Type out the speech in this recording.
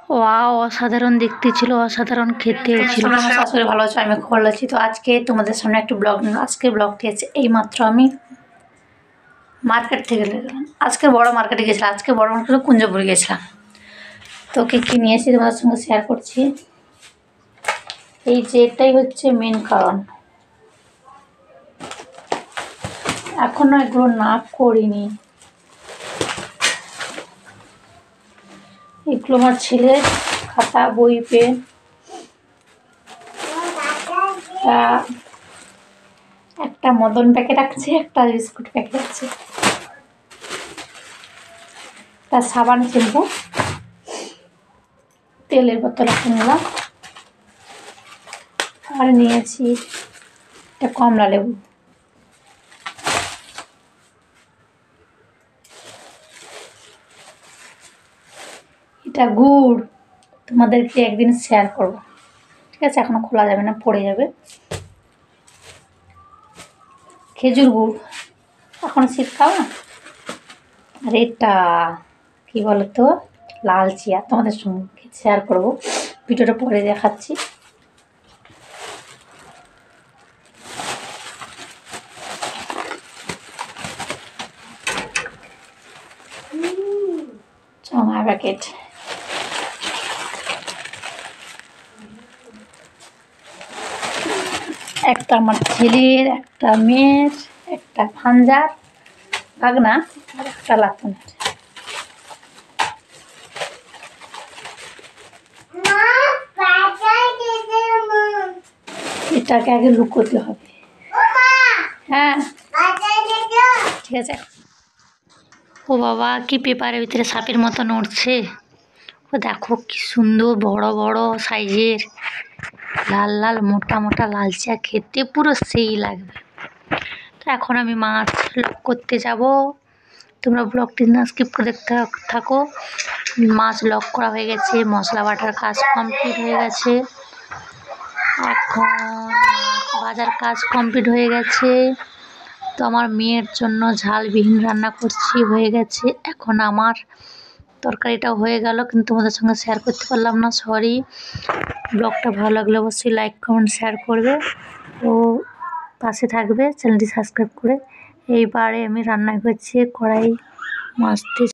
Wow, অসাধারণ দেখতে ছিল, অসাধারণ খেতেও ছিল। আমার শাশুড়ি ভালো আছে, আমি খুব ভালো আছি। তো আজকে তোমাদের সামনে একটু ব্লগ নিলাম। আজকের ব্লগটি আছে এইমাত্র আমি মার্কেট থেকে এলাম। আজকে বড় মার্কেটে গেছিলাম, আজকে বড় মার্কেটে কুঞ্জপুরে গেছিলাম। তো কি নিয়েছি তোমাদের সঙ্গে শেয়ার করছি। এই যে এটাই হচ্ছে মেন কারণ, এখনো এগুলো না করিনি। এগুলো আমার ছেলের খাতা, বই, পেন, একটা মদন প্যাকেট আছে, একটা বিস্কুট প্যাকেট আছে, একটা সাবান, শ্যাম্পু, তেলের বোতল একটা নিলাম, আর নিয়েছি একটা কমলা লেবু। এটা গুড়, তোমাদেরকে একদিন শেয়ার করব, ঠিক আছে? এখনো খোলা যাবে না, পড়ে যাবে। খেজুর গুড়, এখন শীতকাল না। আর এটা কি বলতো, লাল চিয়া, তোমাদের সঙ্গে শেয়ার করব, ভিডিওটা পরে দেখাচ্ছি। চঙা প্যাকেট, একটা আমার ছেলের, একটা মেয়ের, একটা ভাঞ্জার ভাগনা, আর একটা লাতনের। এটাকে আগে লুকোতে হবে। হ্যাঁ ঠিক আছে। ও বাবা, কি পেপারের ভিতরে সাপের মতো নড়ছে। ও দেখো কি সুন্দর বড় বড় সাইজের লাল লাল মোটা মোটা লাল চা, খেতে পুরো সেই লাগবে। তো এখন আমি মাছ লক করতে যাব, তোমরা ব্লগটি না স্কিপ করে দেখতে থাকো। মাছ লক করা হয়ে গেছে, মশলা বাটার কাজ কমপ্লিট হয়ে গেছে, এখন মাছ ভাজার কাজ কমপ্লিট হয়ে গেছে। তো আমার মেয়ের জন্য ঝালবিহীন রান্না করছি, হয়ে গেছে। এখন আমার তরকারিটাও হয়ে গেল, কিন্তু তোমাদের সঙ্গে শেয়ার করতে পারলাম না, সরি। ব্লগটা ভালো লাগলে অবশ্যই লাইক কমেন্ট শেয়ার করবে ও পাশে থাকবে, চ্যানেলটি সাবস্ক্রাইব করে। এইবারে আমি রান্না করছি কড়াই মাছতে